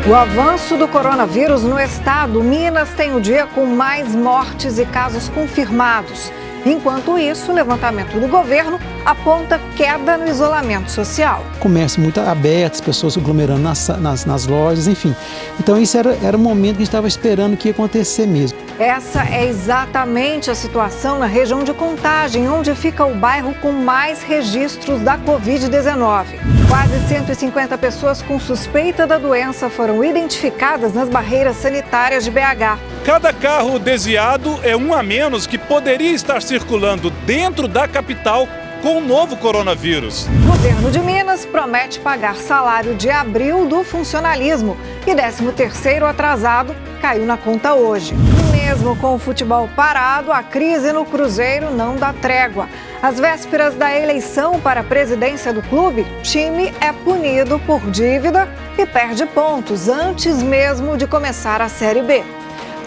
O avanço do coronavírus no estado, Minas tem o dia com mais mortes e casos confirmados. Enquanto isso, o levantamento do governo aponta queda no isolamento social. Comércio muito aberto, as pessoas aglomerando nas lojas, enfim. Então isso era o momento que a gente estava esperando que ia acontecer mesmo. Essa é exatamente a situação na região de Contagem, onde fica o bairro com mais registros da Covid-19. Quase 150 pessoas com suspeita da doença foram identificadas nas barreiras sanitárias de BH. Cada carro desviado é um a menos que poderia estar circulando dentro da capital com o novo coronavírus. O governo de Minas promete pagar salário de abril do funcionalismo e 13º atrasado caiu na conta hoje. Mesmo com o futebol parado, a crise no Cruzeiro não dá trégua. Às vésperas da eleição para a presidência do clube, o time é punido por dívida e perde pontos antes mesmo de começar a Série B.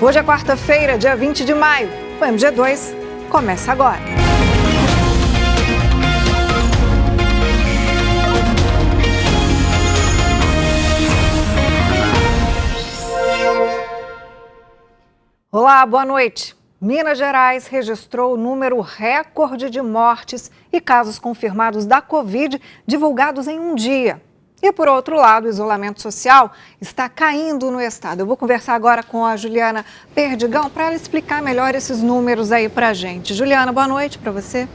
Hoje é quarta-feira, dia 20 de maio. O MG2 começa agora. Olá, boa noite. Minas Gerais registrou o número recorde de mortes e casos confirmados da Covid divulgados em um dia. E, por outro lado, o isolamento social está caindo no estado. Eu vou conversar agora com a Juliana Perdigão para ela explicar melhor esses números aí para a gente. Juliana, boa noite para você.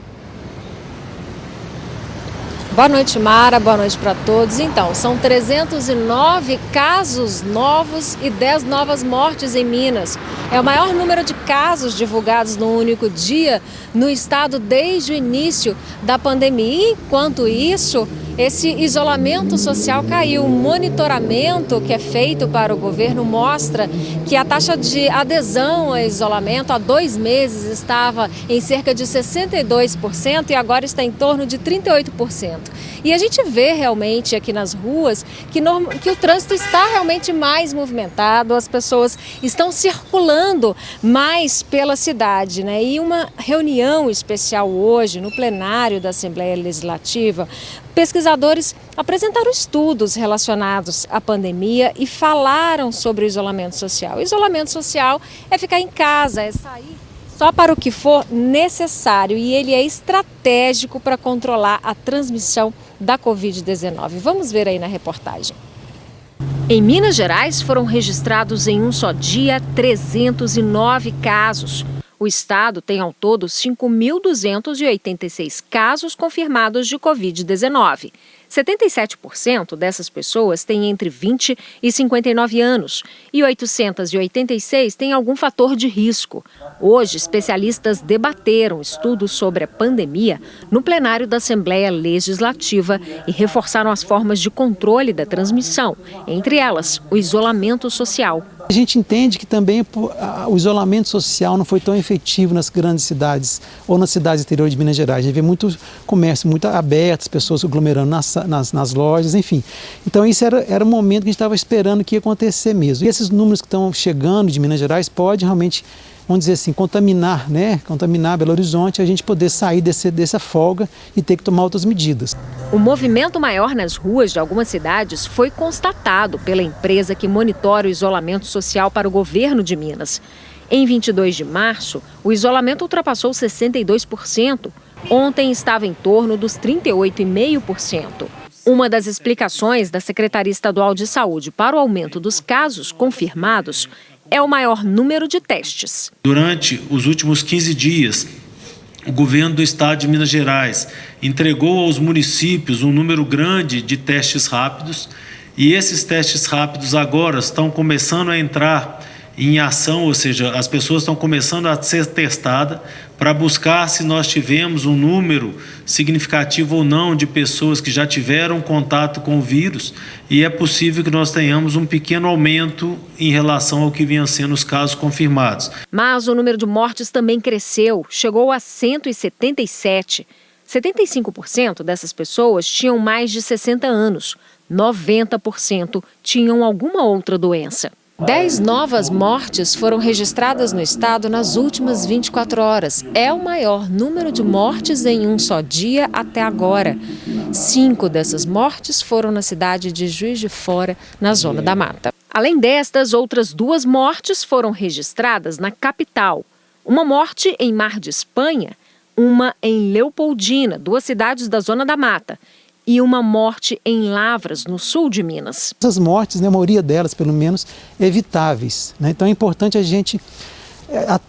Boa noite, Mara. Boa noite para todos. Então, são 309 casos novos e 10 novas mortes em Minas. É o maior número de casos divulgados num único dia no estado desde o início da pandemia. Enquanto isso, esse isolamento social caiu. O monitoramento que é feito para o governo mostra que a taxa de adesão ao isolamento há 2 meses estava em cerca de 62% e agora está em torno de 38%. E a gente vê realmente aqui nas ruas que o trânsito está realmente mais movimentado, as pessoas estão circulando mais pela cidade, né? E uma reunião especial hoje no plenário da Assembleia Legislativa, pesquisadores apresentaram estudos relacionados à pandemia e falaram sobre o isolamento social. O isolamento social é ficar em casa, é sair só para o que for necessário e ele é estratégico para controlar a transmissão da Covid-19. Vamos ver aí na reportagem. Em Minas Gerais foram registrados em um só dia 309 casos. O estado tem ao todo 5.286 casos confirmados de Covid-19. 77% dessas pessoas têm entre 20 e 59 anos e 886 têm algum fator de risco. Hoje, especialistas debateram estudos sobre a pandemia no plenário da Assembleia Legislativa e reforçaram as formas de controle da transmissão, entre elas o isolamento social. A gente entende que também o isolamento social não foi tão efetivo nas grandes cidades ou nas cidades interiores de Minas Gerais. A gente vê muito comércio muito aberto, as pessoas aglomerando nas lojas, enfim. Então isso era o momento que a gente estava esperando que ia acontecer mesmo. E esses números que estão chegando de Minas Gerais podem realmente, vamos dizer assim, contaminar Belo Horizonte, a gente poder sair dessa folga e ter que tomar outras medidas. O movimento maior nas ruas de algumas cidades foi constatado pela empresa que monitora o isolamento social para o governo de Minas. Em 22 de março, o isolamento ultrapassou 62%. Ontem estava em torno dos 38,5%. Uma das explicações da Secretaria Estadual de Saúde para o aumento dos casos confirmados é o maior número de testes. Durante os últimos 15 dias, o governo do estado de Minas Gerais entregou aos municípios um número grande de testes rápidos e esses testes rápidos agora estão começando a entrar em ação, ou seja, as pessoas estão começando a ser testadas para buscar se nós tivemos um número significativo ou não de pessoas que já tiveram contato com o vírus e é possível que nós tenhamos um pequeno aumento em relação ao que vinham sendo os casos confirmados. Mas o número de mortes também cresceu, chegou a 177. 75% dessas pessoas tinham mais de 60 anos, 90% tinham alguma outra doença. 10 novas mortes foram registradas no estado nas últimas 24 horas. É o maior número de mortes em um só dia até agora. 5 dessas mortes foram na cidade de Juiz de Fora, na Zona da Mata. Além destas, outras 2 mortes foram registradas na capital. Uma morte em Mar de Espanha, uma em Leopoldina, 2 cidades da Zona da Mata, e uma morte em Lavras, no sul de Minas. Essas mortes, né, a maioria delas, pelo menos, evitáveis, né? Então é importante a gente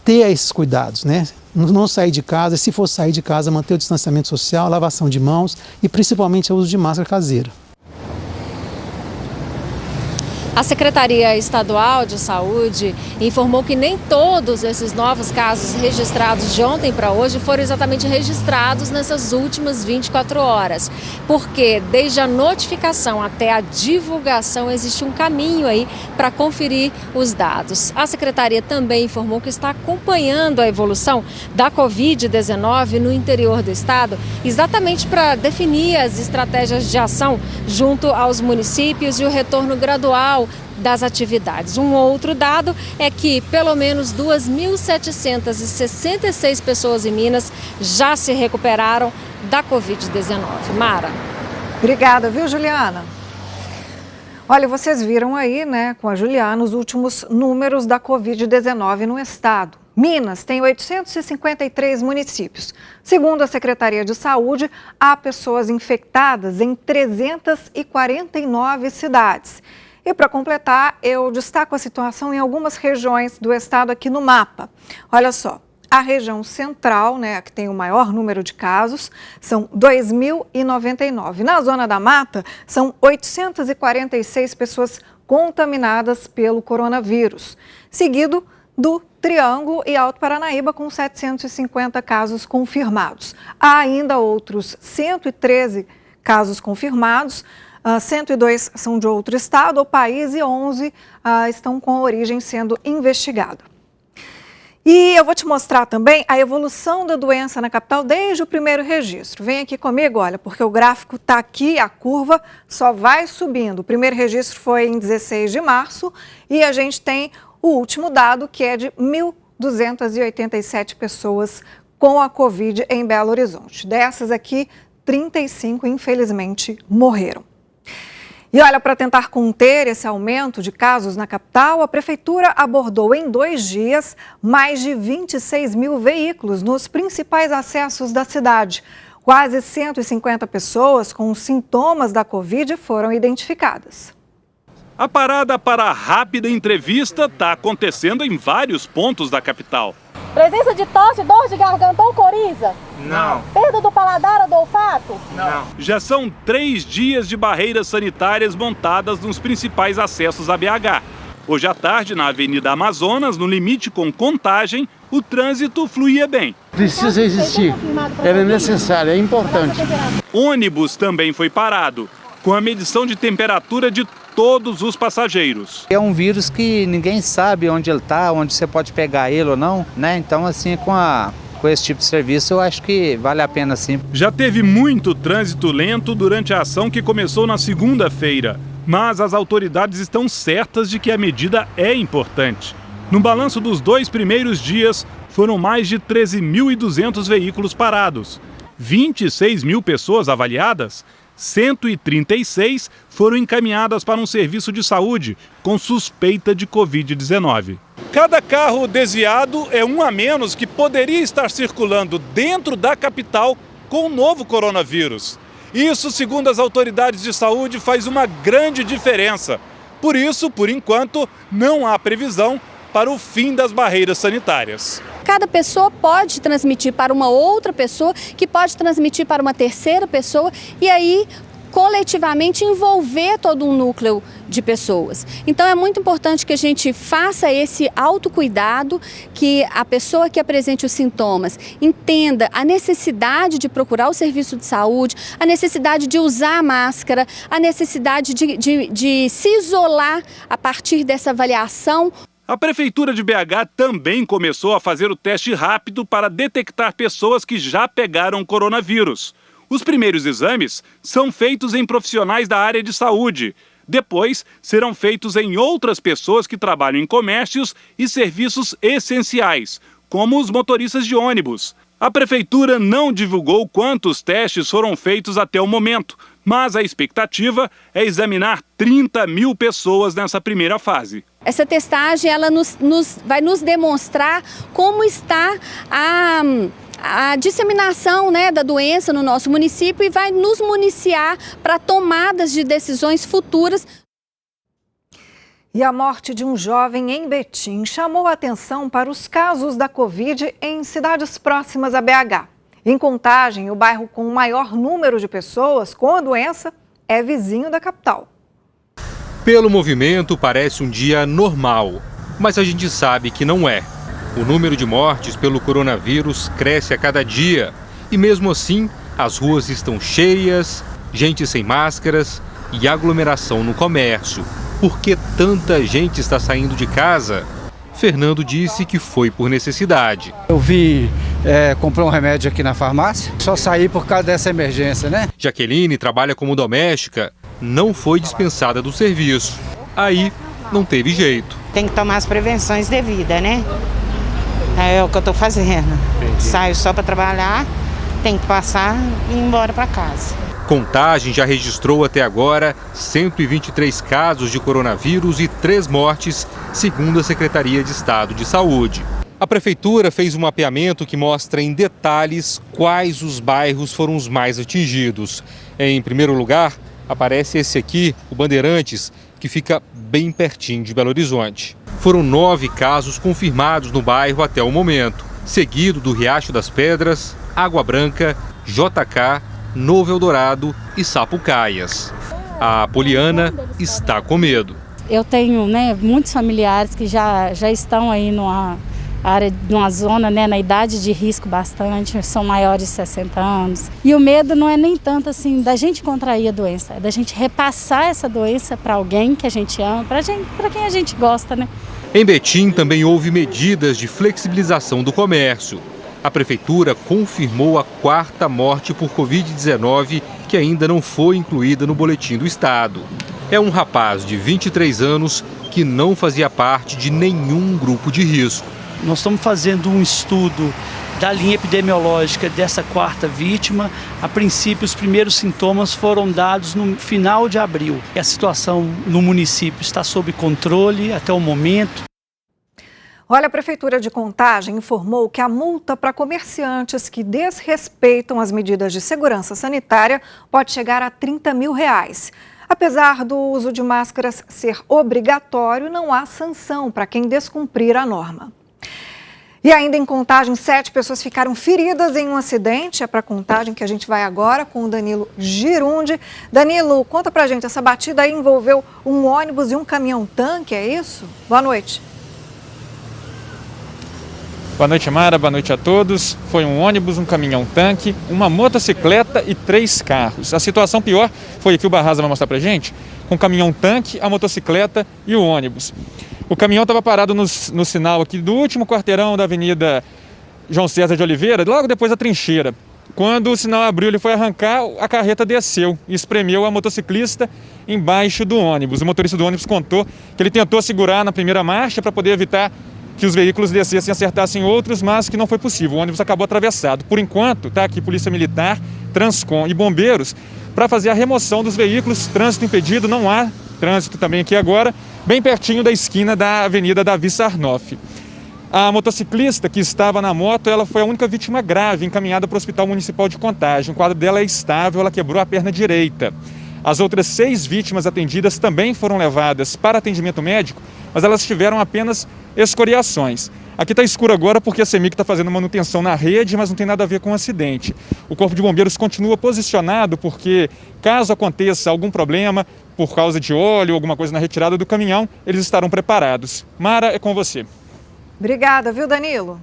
ter esses cuidados, né? Não sair de casa, se for sair de casa, manter o distanciamento social, lavação de mãos e principalmente o uso de máscara caseira. A Secretaria Estadual de Saúde informou que nem todos esses novos casos registrados de ontem para hoje foram exatamente registrados nessas últimas 24 horas. Porque desde a notificação até a divulgação existe um caminho aí para conferir os dados. A Secretaria também informou que está acompanhando a evolução da Covid-19 no interior do estado, exatamente para definir as estratégias de ação junto aos municípios e o retorno gradual das atividades. Um outro dado é que pelo menos 2.766 pessoas em Minas já se recuperaram da Covid-19. Mara. Obrigada, viu, Juliana? Olha, vocês viram aí, né, com a Juliana, os últimos números da Covid-19 no estado. Minas tem 853 municípios. Segundo a Secretaria de Saúde, há pessoas infectadas em 349 cidades. E para completar, eu destaco a situação em algumas regiões do estado aqui no mapa. Olha só, a região central, né, que tem o maior número de casos, são 2.099. Na Zona da Mata, são 846 pessoas contaminadas pelo coronavírus, seguido do Triângulo e Alto Paranaíba, com 750 casos confirmados. Há ainda outros 113 casos confirmados, 102 são de outro estado ou país e 11 estão com origem sendo investigada. E eu vou te mostrar também a evolução da doença na capital desde o primeiro registro. Vem aqui comigo, olha, porque o gráfico está aqui, a curva só vai subindo. O primeiro registro foi em 16 de março e a gente tem o último dado, que é de 1.287 pessoas com a Covid em Belo Horizonte. Dessas aqui, 35, infelizmente, morreram. E olha, para tentar conter esse aumento de casos na capital, a Prefeitura abordou em 2 dias mais de 26 mil veículos nos principais acessos da cidade. Quase 150 pessoas com sintomas da Covid foram identificadas. A parada para a rápida entrevista está acontecendo em vários pontos da capital. Presença de tosse, dor de garganta ou coriza? Não. Perda do paladar ou do olfato? Não. Já são 3 dias de barreiras sanitárias montadas nos principais acessos a BH. Hoje à tarde, na Avenida Amazonas, no limite com Contagem, o trânsito fluía bem. Precisa existir. É necessário, é importante. Ônibus também foi parado, com a medição de temperatura de todos os passageiros. É um vírus que ninguém sabe onde ele está, onde você pode pegar ele ou não, né? Então, assim, com esse tipo de serviço, eu acho que vale a pena sim. Já teve muito trânsito lento durante a ação que começou na segunda-feira, mas as autoridades estão certas de que a medida é importante. No balanço dos 2 primeiros dias, foram mais de 13.200 veículos parados, 26 mil pessoas avaliadas, 136 foram encaminhadas para um serviço de saúde com suspeita de Covid-19. Cada carro desviado é um a menos que poderia estar circulando dentro da capital com o novo coronavírus. Isso, segundo as autoridades de saúde, faz uma grande diferença. Por isso, por enquanto, não há previsão para o fim das barreiras sanitárias. Cada pessoa pode transmitir para uma outra pessoa, que pode transmitir para uma terceira pessoa, e aí coletivamente envolver todo um núcleo de pessoas. Então é muito importante que a gente faça esse autocuidado, que a pessoa que apresente os sintomas entenda a necessidade de procurar o serviço de saúde, a necessidade de usar a máscara, a necessidade de se isolar a partir dessa avaliação. A Prefeitura de BH também começou a fazer o teste rápido para detectar pessoas que já pegaram coronavírus. Os primeiros exames são feitos em profissionais da área de saúde. Depois, serão feitos em outras pessoas que trabalham em comércios e serviços essenciais, como os motoristas de ônibus. A prefeitura não divulgou quantos testes foram feitos até o momento, mas a expectativa é examinar 30 mil pessoas nessa primeira fase. Essa testagem ela vai nos demonstrar como está a disseminação, né, da doença no nosso município e vai nos municiar para tomadas de decisões futuras. E a morte de um jovem em Betim chamou a atenção para os casos da Covid em cidades próximas a BH. Em Contagem, o bairro com o maior número de pessoas com a doença é vizinho da capital. Pelo movimento, parece um dia normal, mas a gente sabe que não é. O número de mortes pelo coronavírus cresce a cada dia e, mesmo assim, as ruas estão cheias, gente sem máscaras e aglomeração no comércio. Por que tanta gente está saindo de casa? Fernando disse que foi por necessidade. Eu vim comprar um remédio aqui na farmácia, só saí por causa dessa emergência, né? Jaqueline trabalha como doméstica, não foi dispensada do serviço. Aí não teve jeito. Tem que tomar as prevenções devidas, né? É o que eu estou fazendo. Entendi. Saio só para trabalhar, tem que passar e ir embora para casa. Contagem já registrou até agora 123 casos de coronavírus e 3 mortes, segundo a Secretaria de Estado de Saúde. A Prefeitura fez um mapeamento que mostra em detalhes quais os bairros foram os mais atingidos. Em primeiro lugar, aparece esse aqui, o Bandeirantes, que fica bem pertinho de Belo Horizonte. Foram 9 casos confirmados no bairro até o momento, seguido do Riacho das Pedras, Água Branca, JK, Novo Eldorado e Sapucaias. A Poliana está com medo. Eu tenho, muitos familiares que já estão aí numa zona, na idade de risco bastante, são maiores de 60 anos. E o medo não é nem tanto assim da gente contrair a doença, é da gente repassar essa doença para alguém que a gente ama, para quem a gente gosta, né? Em Betim também houve medidas de flexibilização do comércio. A Prefeitura confirmou a 4ª morte por Covid-19, que ainda não foi incluída no boletim do Estado. É um rapaz de 23 anos que não fazia parte de nenhum grupo de risco. Nós estamos fazendo um estudo da linha epidemiológica dessa 4ª vítima. A princípio, os primeiros sintomas foram dados no final de abril. A situação no município está sob controle até o momento. Olha, a Prefeitura de Contagem informou que a multa para comerciantes que desrespeitam as medidas de segurança sanitária pode chegar a R$30 mil. Apesar do uso de máscaras ser obrigatório, não há sanção para quem descumprir a norma. E ainda em Contagem, 7 pessoas ficaram feridas em um acidente. É para Contagem que a gente vai agora com o Danilo Girundi. Danilo, conta pra gente, essa batida aí envolveu um ônibus e um caminhão-tanque, é isso? Boa noite. Boa noite, Mara. Boa noite a todos. Foi um ônibus, um caminhão-tanque, uma motocicleta e 3 carros. A situação pior foi a que o Barraza vai mostrar pra gente, com o caminhão-tanque, a motocicleta e o ônibus. O caminhão estava parado no sinal aqui do último quarteirão da Avenida João César de Oliveira, logo depois da trincheira. Quando o sinal abriu, ele foi arrancar, a carreta desceu e espremeu a motociclista embaixo do ônibus. O motorista do ônibus contou que ele tentou segurar na primeira marcha para poder evitar que os veículos descessem e acertassem outros, mas que não foi possível. O ônibus acabou atravessado. Por enquanto, está aqui Polícia Militar, Transcom e Bombeiros para fazer a remoção dos veículos. Trânsito impedido, não há trânsito também aqui agora, bem pertinho da esquina da Avenida Davi Sarnoff. A motociclista que estava na moto, ela foi a única vítima grave encaminhada para o Hospital Municipal de Contagem. O quadro dela é estável, ela quebrou a perna direita. As outras 6 vítimas atendidas também foram levadas para atendimento médico, mas elas tiveram apenas escoriações. Aqui está escuro agora porque a CEMIG está fazendo manutenção na rede, mas não tem nada a ver com o acidente. O Corpo de Bombeiros continua posicionado porque, caso aconteça algum problema por causa de óleo ou alguma coisa na retirada do caminhão, eles estarão preparados. Mara, é com você. Obrigada, viu, Danilo?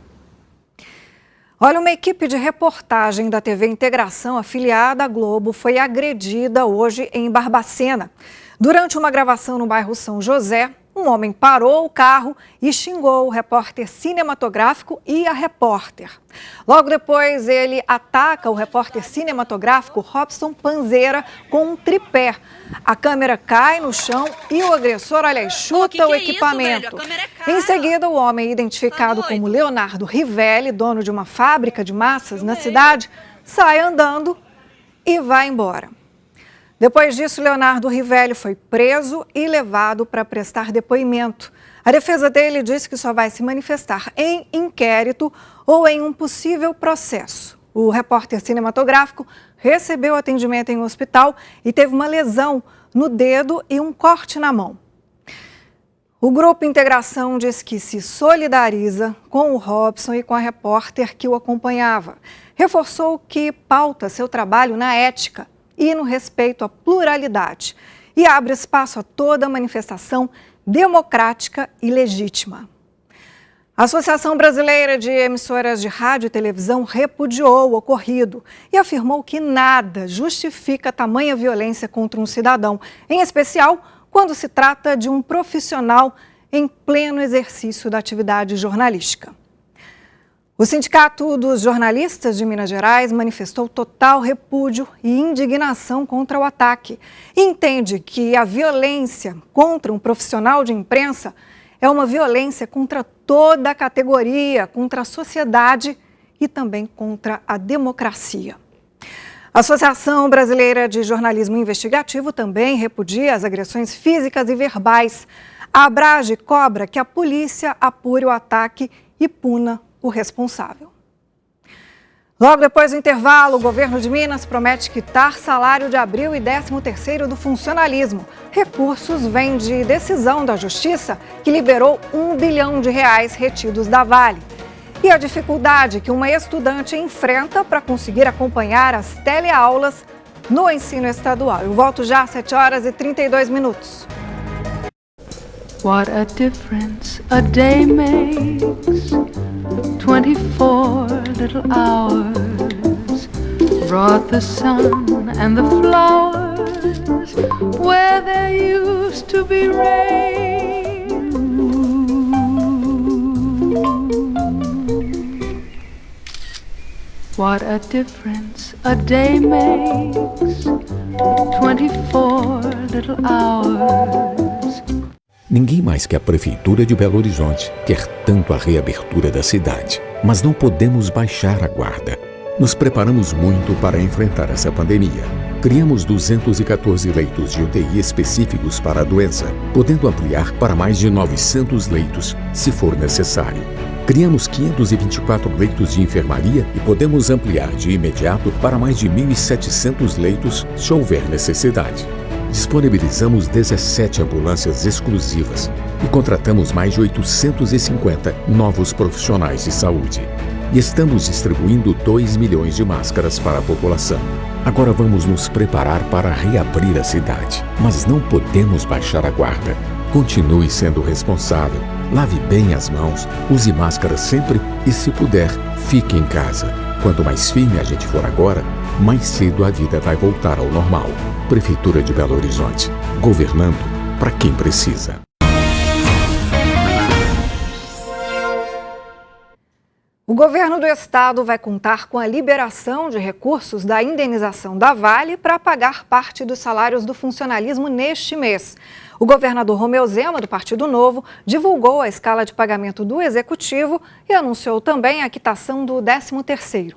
Olha, uma equipe de reportagem da TV Integração, afiliada à Globo, foi agredida hoje em Barbacena. Durante uma gravação no bairro São José, um homem parou o carro e xingou o repórter cinematográfico e a repórter. Logo depois, ele ataca o repórter cinematográfico Robson Panzeira com um tripé. A câmera cai no chão e o agressor, chuta o equipamento. Em seguida, o homem, identificado como Leonardo Rivelli, dono de uma fábrica de massas na cidade, sai andando e vai embora. Depois disso, Leonardo Rivelli foi preso e levado para prestar depoimento. A defesa dele diz que só vai se manifestar em inquérito ou em um possível processo. O repórter cinematográfico recebeu atendimento em um hospital e teve uma lesão no dedo e um corte na mão. O Grupo Integração diz que se solidariza com o Robson e com a repórter que o acompanhava. Reforçou que pauta seu trabalho na ética e no respeito à pluralidade e abre espaço a toda manifestação democrática e legítima. A Associação Brasileira de Emissoras de Rádio e Televisão repudiou o ocorrido e afirmou que nada justifica tamanha violência contra um cidadão, em especial quando se trata de um profissional em pleno exercício da atividade jornalística. O Sindicato dos Jornalistas de Minas Gerais manifestou total repúdio e indignação contra o ataque e entende que a violência contra um profissional de imprensa é uma violência contra toda a categoria, contra a sociedade e também contra a democracia. A Associação Brasileira de Jornalismo Investigativo também repudia as agressões físicas e verbais. A Abrage cobra que a polícia apure o ataque e puna o responsável. Logo depois do intervalo, o governo de Minas promete quitar salário de abril e 13º do funcionalismo. Recursos vêm de decisão da Justiça, que liberou R$1 bilhão retidos da Vale. E a dificuldade que uma estudante enfrenta para conseguir acompanhar as teleaulas no ensino estadual. Eu volto já às 7h32. What a difference a day makes. 24 little hours brought the sun and the flowers where there used to be rain. What a difference a day makes. 24 little hours. Ninguém mais que a Prefeitura de Belo Horizonte quer tanto a reabertura da cidade. Mas não podemos baixar a guarda. Nos preparamos muito para enfrentar essa pandemia. Criamos 214 leitos de UTI específicos para a doença, podendo ampliar para mais de 900 leitos, se for necessário. Criamos 524 leitos de enfermaria e podemos ampliar de imediato para mais de 1.700 leitos, se houver necessidade. Disponibilizamos 17 ambulâncias exclusivas e contratamos mais de 850 novos profissionais de saúde. E estamos distribuindo 2 milhões de máscaras para a população. Agora vamos nos preparar para reabrir a cidade. Mas não podemos baixar a guarda. Continue sendo responsável. Lave bem as mãos, use máscara sempre e, se puder, fique em casa. Quanto mais firme a gente for agora, mais cedo a vida vai voltar ao normal. Prefeitura de Belo Horizonte, governando para quem precisa. O governo do estado vai contar com a liberação de recursos da indenização da Vale para pagar parte dos salários do funcionalismo neste mês. O governador Romeu Zema, do Partido Novo, divulgou a escala de pagamento do Executivo e anunciou também a quitação do 13º.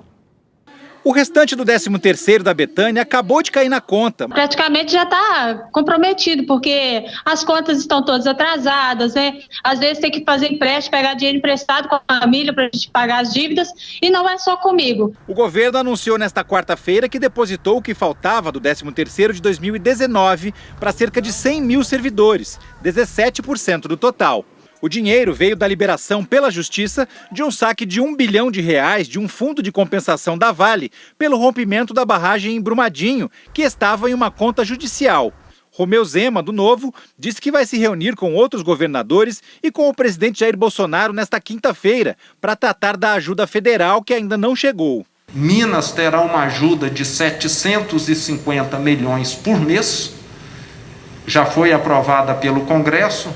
O restante do 13º da Betânia acabou de cair na conta. Praticamente já está comprometido, porque as contas estão todas atrasadas, né? Às vezes tem que fazer empréstimo, pegar dinheiro emprestado com a família para a gente pagar as dívidas, e não é só comigo. O governo anunciou nesta quarta-feira que depositou o que faltava do 13º de 2019 para cerca de 100 mil servidores, 17% do total. O dinheiro veio da liberação pela Justiça de um saque de R$1 bilhão de um fundo de compensação da Vale pelo rompimento da barragem em Brumadinho, que estava em uma conta judicial. Romeu Zema, do Novo, disse que vai se reunir com outros governadores e com o presidente Jair Bolsonaro nesta quinta-feira para tratar da ajuda federal que ainda não chegou. Minas terá uma ajuda de 750 milhões por mês, já foi aprovada pelo Congresso.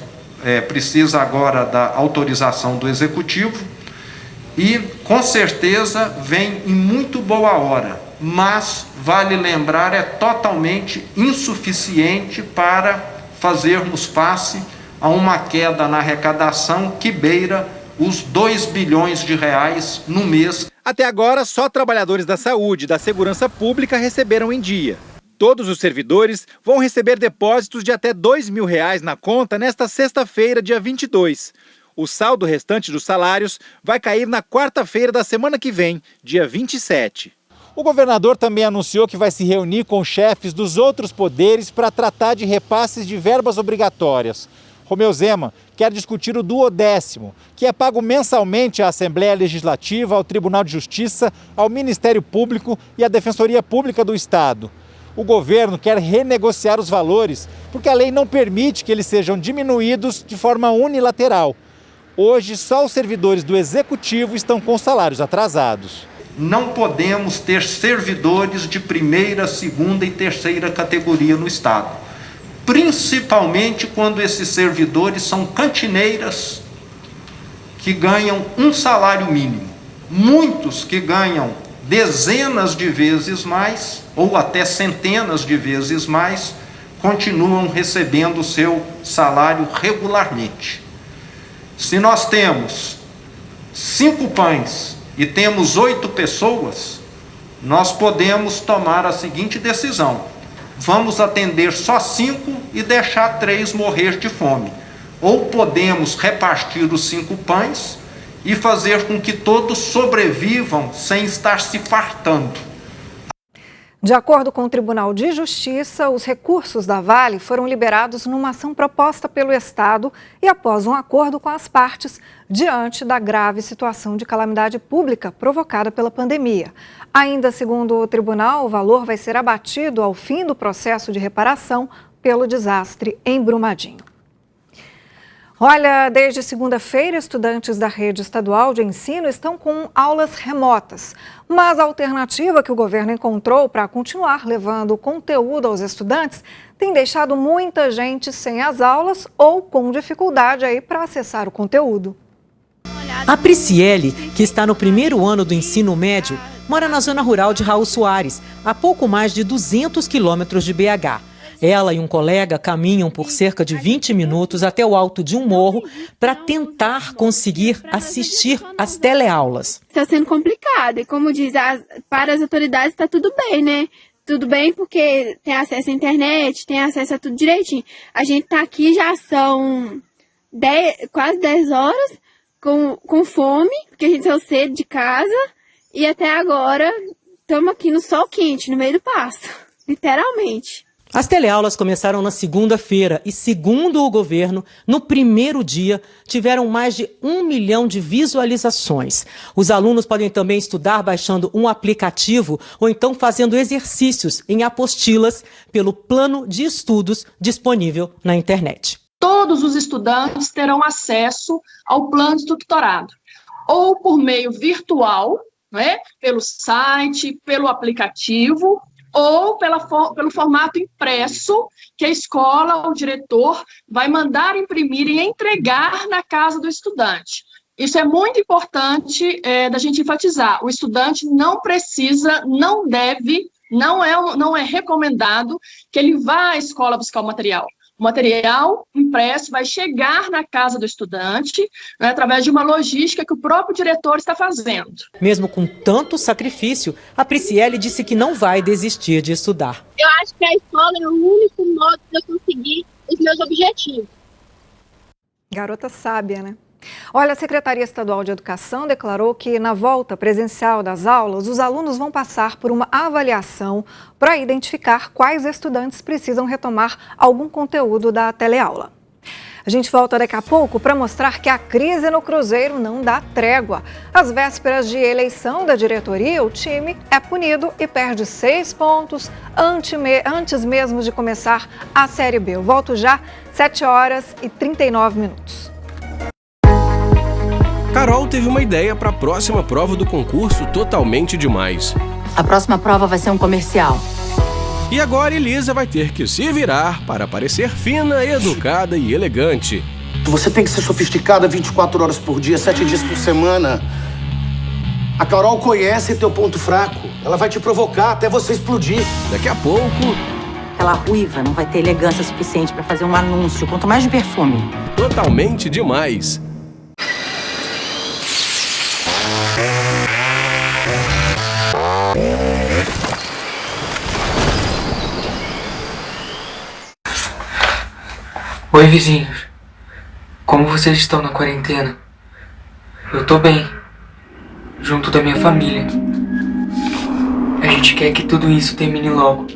precisa agora da autorização do Executivo e, com certeza, vem em muito boa hora, mas, vale lembrar, é totalmente insuficiente para fazermos face a uma queda na arrecadação que beira os 2 bilhões de reais no mês. Até agora, só trabalhadores da saúde e da segurança pública receberam em dia. Todos os servidores vão receber depósitos de até R$2.000 na conta nesta sexta-feira, dia 22. O saldo restante dos salários vai cair na quarta-feira da semana que vem, dia 27. O governador também anunciou que vai se reunir com chefes dos outros poderes para tratar de repasses de verbas obrigatórias. Romeu Zema quer discutir o 10º, que é pago mensalmente à Assembleia Legislativa, ao Tribunal de Justiça, ao Ministério Público e à Defensoria Pública do Estado. O governo quer renegociar os valores, porque a lei não permite que eles sejam diminuídos de forma unilateral. Hoje, só os servidores do Executivo estão com salários atrasados. Não podemos ter servidores de primeira, segunda e terceira categoria no Estado, principalmente quando esses servidores são cantineiras que ganham um salário mínimo. Muitos que ganham dezenas de vezes mais, ou até centenas de vezes mais, continuam recebendo o seu salário regularmente. Se nós temos 5 pães e temos 8 pessoas, nós podemos tomar a seguinte decisão: vamos atender só 5 e deixar 3 morrer de fome. Ou podemos repartir os 5 pães e fazer com que todos sobrevivam sem estar se fartando. De acordo com o Tribunal de Justiça, os recursos da Vale foram liberados numa ação proposta pelo Estado e após um acordo com as partes, diante da grave situação de calamidade pública provocada pela pandemia. Ainda segundo o tribunal, o valor vai ser abatido ao fim do processo de reparação pelo desastre em Brumadinho. Olha, desde segunda-feira, estudantes da rede estadual de ensino estão com aulas remotas. Mas a alternativa que o governo encontrou para continuar levando o conteúdo aos estudantes tem deixado muita gente sem as aulas ou com dificuldade aí para acessar o conteúdo. A Prisciele, que está no primeiro ano do ensino médio, mora na zona rural de Raul Soares, a pouco mais de 200 quilômetros de BH. Ela e um colega caminham por cerca de 20 minutos até o alto de um morro para tentar conseguir assistir às teleaulas. Está sendo complicado e, como diz, para as autoridades está tudo bem, né? Tudo bem porque tem acesso à internet, tem acesso a tudo direitinho. A gente está aqui já são quase 10 horas com fome, porque a gente saiu cedo de casa e até agora estamos aqui no sol quente, no meio do pasto, literalmente. As teleaulas começaram na segunda-feira e, segundo o governo, no primeiro dia tiveram mais de 1 milhão de visualizações. Os alunos podem também estudar baixando um aplicativo ou então fazendo exercícios em apostilas pelo plano de estudos disponível na internet. Todos os estudantes terão acesso ao plano de tutorado, ou por meio virtual, né, pelo site, pelo aplicativo, ou pelo formato impresso, que a escola, o diretor, vai mandar imprimir e entregar na casa do estudante. Isso é muito importante da gente enfatizar. O estudante não precisa, não deve, não é recomendado que ele vá à escola buscar o material. O material impresso vai chegar na casa do estudante, né, através de uma logística que o próprio diretor está fazendo. Mesmo com tanto sacrifício, a Prisciele disse que não vai desistir de estudar. Eu acho que a escola é o único modo de eu conseguir os meus objetivos. Garota sábia, né? Olha, a Secretaria Estadual de Educação declarou que na volta presencial das aulas, os alunos vão passar por uma avaliação para identificar quais estudantes precisam retomar algum conteúdo da teleaula. A gente volta daqui a pouco para mostrar que a crise no Cruzeiro não dá trégua. Às vésperas de eleição da diretoria, o time é punido e perde 6 pontos antes mesmo de começar a Série B. Eu volto já, 7h39. Carol teve uma ideia para a próxima prova do concurso Totalmente Demais. A próxima prova vai ser um comercial. E agora Elisa vai ter que se virar para parecer fina, educada e elegante. Você tem que ser sofisticada 24 horas por dia, 7 dias por semana. A Carol conhece teu ponto fraco. Ela vai te provocar até você explodir. Daqui a pouco... Aquela ruiva não vai ter elegância suficiente para fazer um anúncio, quanto mais de perfume. Totalmente demais. Oi, vizinhos. Como vocês estão na quarentena? Eu tô bem, junto da minha família. A gente quer que tudo isso termine logo,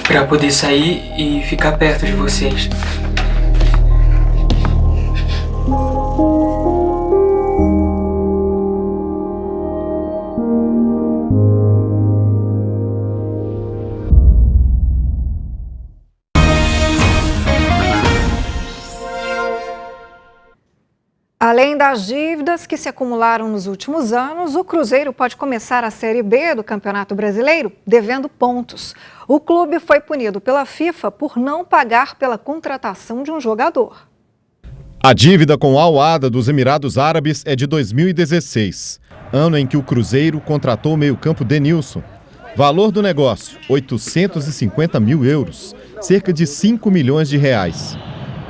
pra poder sair e ficar perto de vocês. Além das dívidas que se acumularam nos últimos anos, o Cruzeiro pode começar a Série B do Campeonato Brasileiro devendo pontos. O clube foi punido pela FIFA por não pagar pela contratação de um jogador. A dívida com a Al-Wahda dos Emirados Árabes é de 2016, ano em que o Cruzeiro contratou o meio-campo Denilson. Valor do negócio, 850 mil euros, cerca de 5 milhões de reais.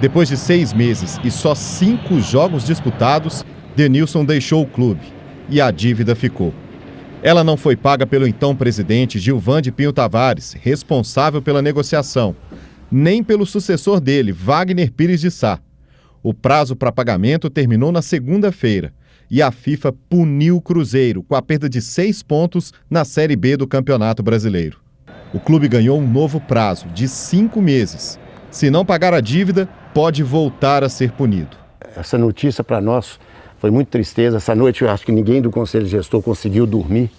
Depois de 6 meses e só 5 jogos disputados, Denilson deixou o clube e a dívida ficou. Ela não foi paga pelo então presidente Gilvan Pinho Tavares, responsável pela negociação, nem pelo sucessor dele, Wagner Pires de Sá. O prazo para pagamento terminou na segunda-feira e a FIFA puniu o Cruzeiro com a perda de 6 pontos na Série B do Campeonato Brasileiro. O clube ganhou um novo prazo de 5 meses. Se não pagar a dívida, pode voltar a ser punido. Essa notícia para nós foi muito tristeza. Essa noite eu acho que ninguém do Conselho Gestor conseguiu dormir,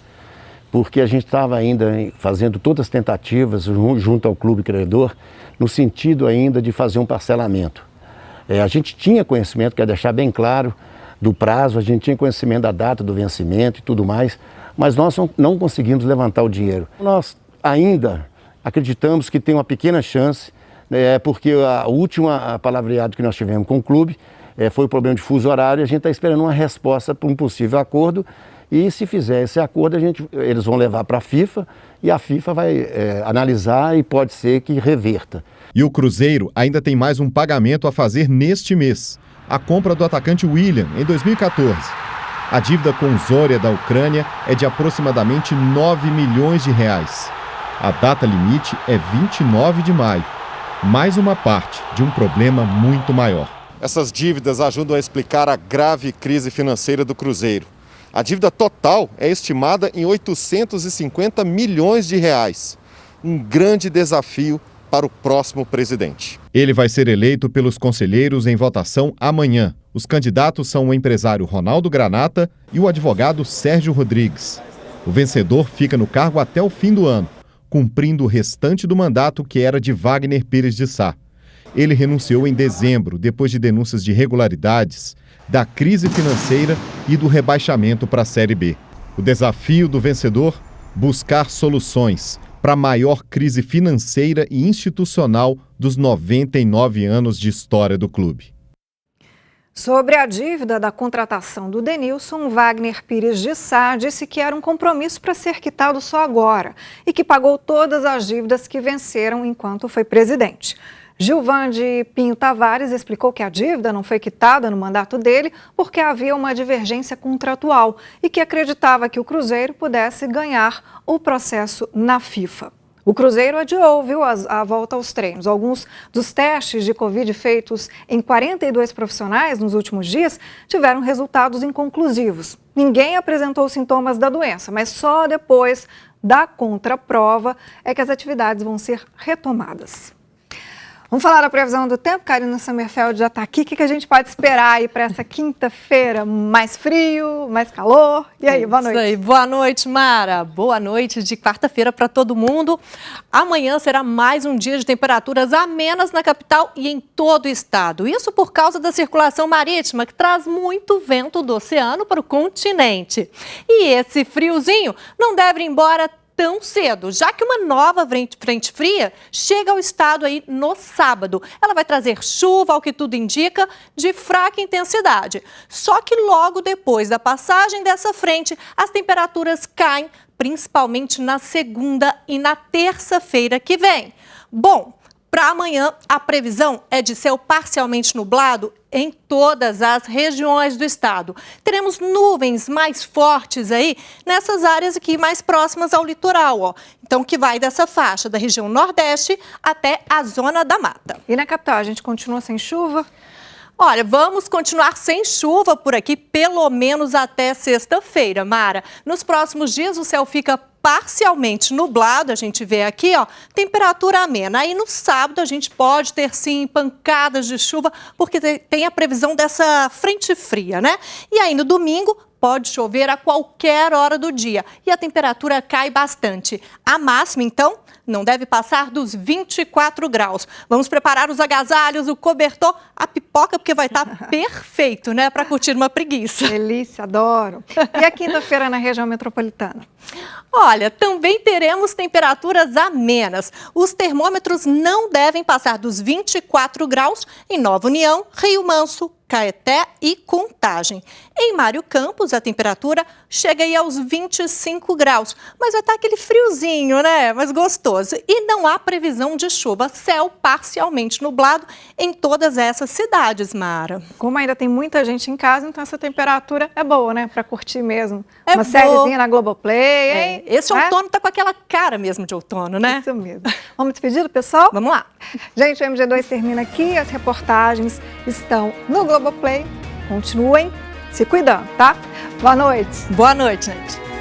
porque a gente estava ainda fazendo todas as tentativas junto ao clube credor, no sentido ainda de fazer um parcelamento. A gente tinha conhecimento, quero deixar bem claro, do prazo, a gente tinha conhecimento da data do vencimento e tudo mais, mas nós não conseguimos levantar o dinheiro. Nós ainda acreditamos que tem uma pequena chance, porque a última palavreado que nós tivemos com o clube foi o problema de fuso horário e a gente está esperando uma resposta para um possível acordo e se fizer esse acordo eles vão levar para a FIFA e a FIFA vai analisar e pode ser que reverta. E o Cruzeiro ainda tem mais um pagamento a fazer neste mês, a compra do atacante William em 2014. A dívida com Zorya da Ucrânia é de aproximadamente 9 milhões de reais. A data limite é 29 de maio. Mais uma parte de um problema muito maior. Essas dívidas ajudam a explicar a grave crise financeira do Cruzeiro. A dívida total é estimada em 850 milhões de reais. Um grande desafio para o próximo presidente. Ele vai ser eleito pelos conselheiros em votação amanhã. Os candidatos são o empresário Ronaldo Granata e o advogado Sérgio Rodrigues. O vencedor fica no cargo até o fim do ano, cumprindo o restante do mandato que era de Wagner Pires de Sá. Ele renunciou em dezembro, depois de denúncias de irregularidades, da crise financeira e do rebaixamento para a Série B. O desafio do vencedor? Buscar soluções para a maior crise financeira e institucional dos 99 anos de história do clube. Sobre a dívida da contratação do Denilson, Wagner Pires de Sá disse que era um compromisso para ser quitado só agora e que pagou todas as dívidas que venceram enquanto foi presidente. Gilvan Pinho Tavares explicou que a dívida não foi quitada no mandato dele porque havia uma divergência contratual e que acreditava que o Cruzeiro pudesse ganhar o processo na FIFA. O Cruzeiro adiou, a volta aos treinos. Alguns dos testes de Covid feitos em 42 profissionais nos últimos dias tiveram resultados inconclusivos. Ninguém apresentou sintomas da doença, mas só depois da contraprova é que as atividades vão ser retomadas. Vamos falar da previsão do tempo. Karina Sommerfeld já está aqui. O que a gente pode esperar aí para essa quinta-feira? Mais frio, mais calor? E aí, boa noite. Isso aí. Boa noite, Mara. Boa noite de quarta-feira para todo mundo. Amanhã será mais um dia de temperaturas amenas na capital e em todo o estado. Isso por causa da circulação marítima, que traz muito vento do oceano para o continente. E esse friozinho não deve ir embora tão cedo, já que uma nova frente fria chega ao estado aí no sábado. Ela vai trazer chuva, ao que tudo indica, de fraca intensidade. Só que logo depois da passagem dessa frente, as temperaturas caem, principalmente na segunda e na terça-feira que vem. Bom, para amanhã, a previsão é de céu parcialmente nublado em todas as regiões do estado. Teremos nuvens mais fortes aí nessas áreas aqui mais próximas ao litoral, ó. Então, que vai dessa faixa da região nordeste até a zona da mata. E na capital, a gente continua sem chuva? Olha, vamos continuar sem chuva por aqui, pelo menos até sexta-feira, Mara. Nos próximos dias, o céu fica parcialmente nublado, a gente vê aqui, ó, temperatura amena. Aí no sábado a gente pode ter sim pancadas de chuva, porque tem a previsão dessa frente fria, né? E aí no domingo pode chover a qualquer hora do dia e a temperatura cai bastante. A máxima, então, não deve passar dos 24 graus. Vamos preparar os agasalhos, o cobertor, a pipoca, porque vai estar perfeito, né, para curtir uma preguiça. Delícia, adoro. E a quinta-feira na região metropolitana? Olha, também teremos temperaturas amenas. Os termômetros não devem passar dos 24 graus em Nova União, Rio Manso, Caeté e Contagem. Em Mário Campos, a temperatura chega aí aos 25 graus, mas vai estar aquele friozinho, né? Mas gostoso. E não há previsão de chuva, céu parcialmente nublado em todas essas cidades, Mara. Como ainda tem muita gente em casa, então essa temperatura é boa, né? Para curtir mesmo. É uma sériezinha na Globoplay, hein? Esse outono tá com aquela cara mesmo de outono, né? Isso mesmo. Vamos despedir do pessoal? Vamos lá. Gente, o MG2 termina aqui. As reportagens estão no Globoplay. Continuem se cuidando, tá? Boa noite. Boa noite, gente.